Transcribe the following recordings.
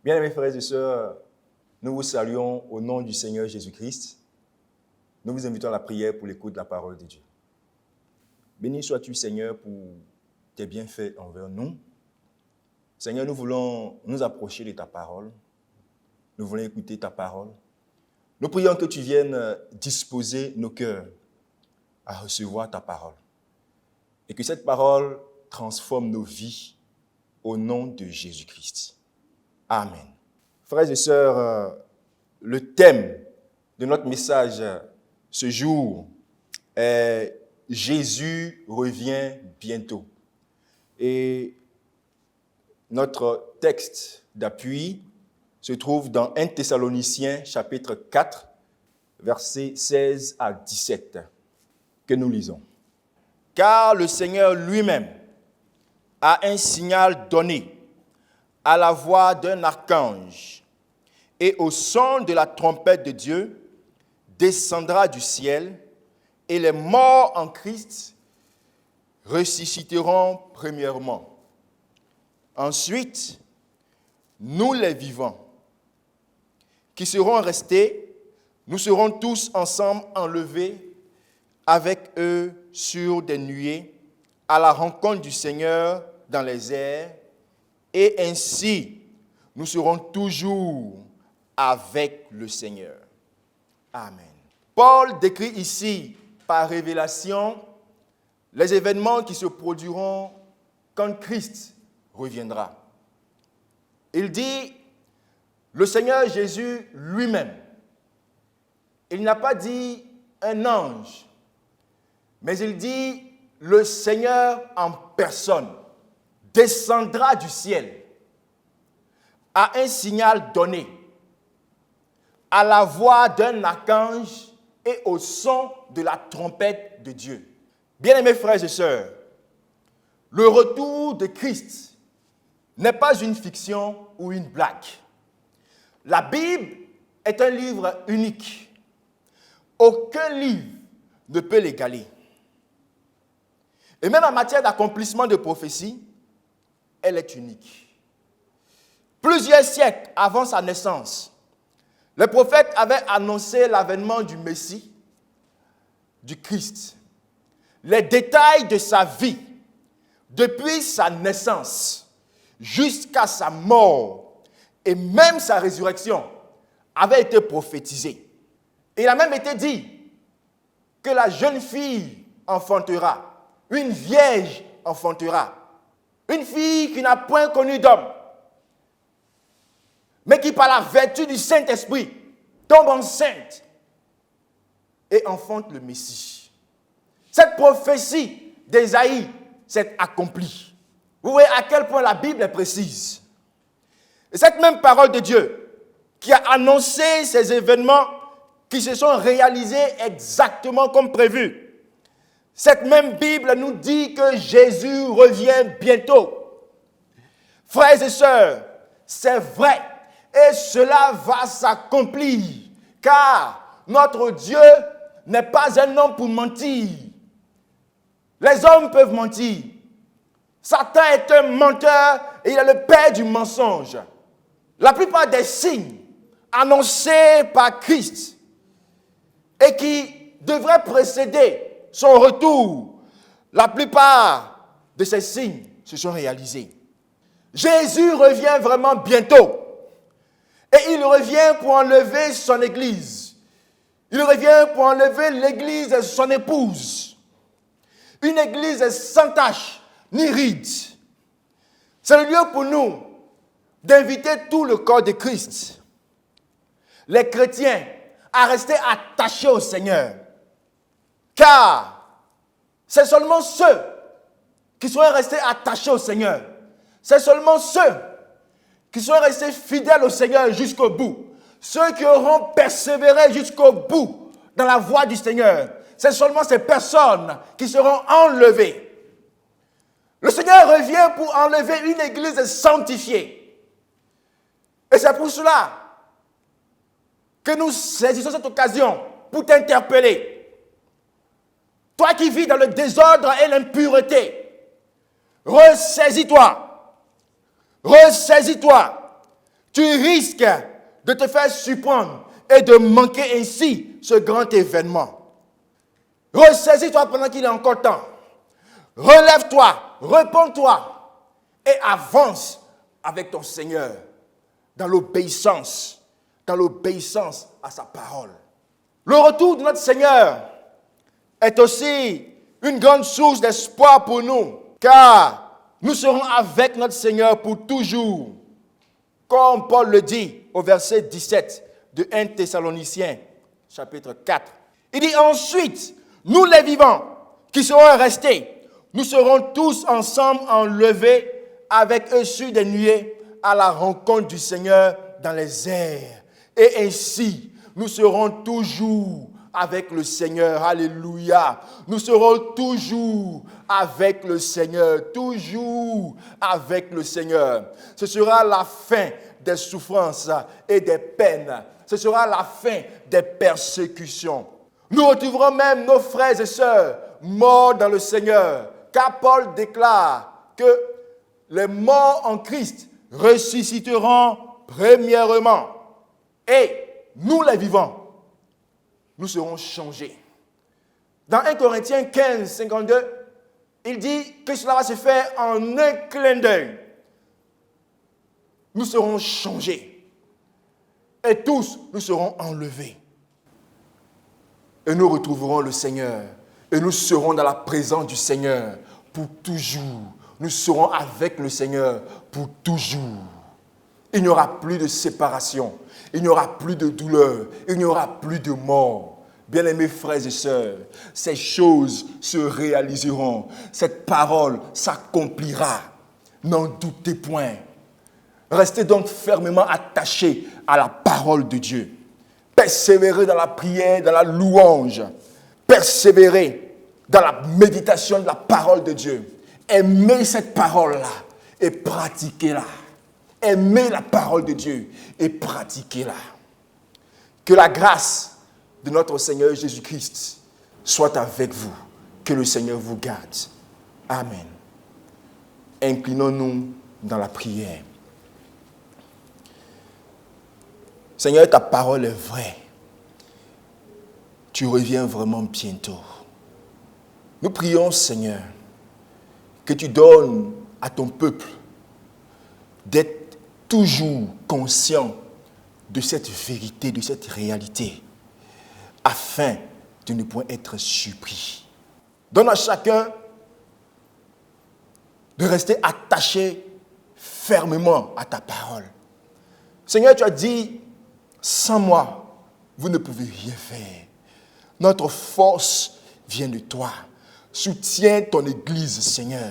Bien-aimés frères et sœurs, nous vous saluons au nom du Seigneur Jésus-Christ. Nous vous invitons à la prière pour l'écoute de la parole de Dieu. Béni sois-tu, Seigneur, pour tes bienfaits envers nous. Seigneur, nous voulons nous approcher de ta parole. Nous voulons écouter ta parole. Nous prions que tu viennes disposer nos cœurs à recevoir ta parole. Et que cette parole transforme nos vies au nom de Jésus-Christ. Amen. Frères et sœurs, le thème de notre message ce jour est « Jésus revient bientôt ». Et notre texte d'appui se trouve dans 1 Thessaloniciens chapitre 4, versets 16 à 17, que nous lisons. « Car le Seigneur lui-même a un signal donné à la voix d'un archange, et au son de la trompette de Dieu, descendra du ciel, et les morts en Christ ressusciteront premièrement. Ensuite, nous les vivants, qui serons restés, nous serons tous ensemble enlevés avec eux sur des nuées, à la rencontre du Seigneur dans les airs, et ainsi, nous serons toujours avec le Seigneur. Amen. Paul décrit ici, par révélation, les événements qui se produiront quand Christ reviendra. Il dit, le Seigneur Jésus lui-même. Il n'a pas dit un ange, mais il dit, le Seigneur en personne descendra du ciel à un signal donné, à la voix d'un archange et au son de la trompette de Dieu. Bien-aimés frères et sœurs, le retour de Christ n'est pas une fiction ou une blague. La Bible est un livre unique. Aucun livre ne peut l'égaler. Et même en matière d'accomplissement de prophétie, elle est unique. Plusieurs siècles avant sa naissance, les prophètes avaient annoncé l'avènement du Messie, du Christ. Les détails de sa vie, depuis sa naissance jusqu'à sa mort et même sa résurrection, avaient été prophétisés. Il a même été dit que la jeune fille enfantera, une vierge enfantera. Une fille qui n'a point connu d'homme, mais qui par la vertu du Saint-Esprit tombe enceinte et enfante le Messie. Cette prophétie d'Ésaïe s'est accomplie. Vous voyez à quel point la Bible est précise. Et cette même parole de Dieu qui a annoncé ces événements qui se sont réalisés exactement comme prévu. Cette même Bible nous dit que Jésus revient bientôt. Frères et sœurs, c'est vrai et cela va s'accomplir car notre Dieu n'est pas un homme pour mentir. Les hommes peuvent mentir. Satan est un menteur et il est le père du mensonge. La plupart des signes annoncés par Christ et qui devraient précéder son retour, la plupart de ces signes se sont réalisés. Jésus revient vraiment bientôt. Et il revient pour enlever son église. Il revient pour enlever l'église de son épouse. Une église sans tache ni ride. C'est le lieu pour nous d'inviter tout le corps de Christ, les chrétiens, à rester attachés au Seigneur. Car c'est seulement ceux qui seront restés attachés au Seigneur. C'est seulement ceux qui seront restés fidèles au Seigneur jusqu'au bout. Ceux qui auront persévéré jusqu'au bout dans la voie du Seigneur. C'est seulement ces personnes qui seront enlevées. Le Seigneur revient pour enlever une église sanctifiée. Et c'est pour cela que nous saisissons cette occasion pour t'interpeller. Toi qui vis dans le désordre et l'impureté, ressaisis-toi. Ressaisis-toi. tu risques de te faire surprendre et de manquer ainsi ce grand événement. Ressaisis-toi pendant qu'il est encore temps. Relève-toi, réponds-toi et avance avec ton Seigneur dans l'obéissance à sa parole. Le retour de notre Seigneur est aussi une grande source d'espoir pour nous, car nous serons avec notre Seigneur pour toujours. Comme Paul le dit au verset 17 de 1 Thessaloniciens, chapitre 4. Il dit ensuite, nous les vivants qui serons restés, nous serons tous ensemble enlevés avec eux sur des nuées à la rencontre du Seigneur dans les airs. Et ainsi, nous serons toujours avec le Seigneur. Alléluia. Nous serons toujours avec le Seigneur. Toujours avec le Seigneur. Ce sera la fin des souffrances et des peines. Ce sera la fin des persécutions. Nous retrouverons même nos frères et sœurs morts dans le Seigneur. Car Paul déclare que les morts en Christ ressusciteront premièrement. Et nous les vivants, nous serons changés. Dans 1 Corinthiens 15, 52, il dit que cela va se faire en un clin d'œil. Nous serons changés. Et tous, nous serons enlevés. Et nous retrouverons le Seigneur. Et nous serons dans la présence du Seigneur pour toujours. Nous serons avec le Seigneur pour toujours. Il n'y aura plus de séparation. Il n'y aura plus de douleur. Il n'y aura plus de mort. Bien-aimés frères et sœurs, ces choses se réaliseront. Cette parole s'accomplira. N'en doutez point. Restez donc fermement attachés à la parole de Dieu. Persévérez dans la prière, dans la louange. Persévérez dans la méditation de la parole de Dieu. Aimez cette parole-là et pratiquez-la. Aimez la parole de Dieu et pratiquez-la. Que la grâce de notre Seigneur Jésus-Christ soit avec vous. Que le Seigneur vous garde. Amen. Inclinons-nous dans la prière. Seigneur, ta parole est vraie. Tu reviens vraiment bientôt. Nous prions, Seigneur, que tu donnes à ton peuple d'être toujours conscient de cette vérité, de cette réalité, afin de ne point être surpris. Donne à chacun de rester attaché fermement à ta parole. Seigneur, tu as dit, sans moi, vous ne pouvez rien faire. Notre force vient de toi. Soutiens ton Église, Seigneur.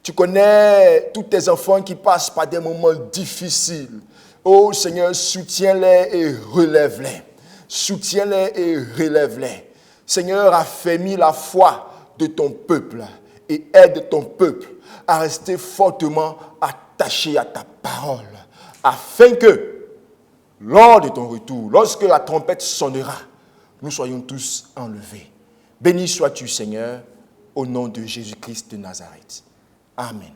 Tu connais tous tes enfants qui passent par des moments difficiles. Oh Seigneur, soutiens-les et relève-les. Soutiens-les et relève-les. Seigneur, affermis la foi de ton peuple et aide ton peuple à rester fortement attaché à ta parole, afin que, lors de ton retour, lorsque la trompette sonnera, nous soyons tous enlevés. Béni sois-tu, Seigneur, au nom de Jésus-Christ de Nazareth. Amen.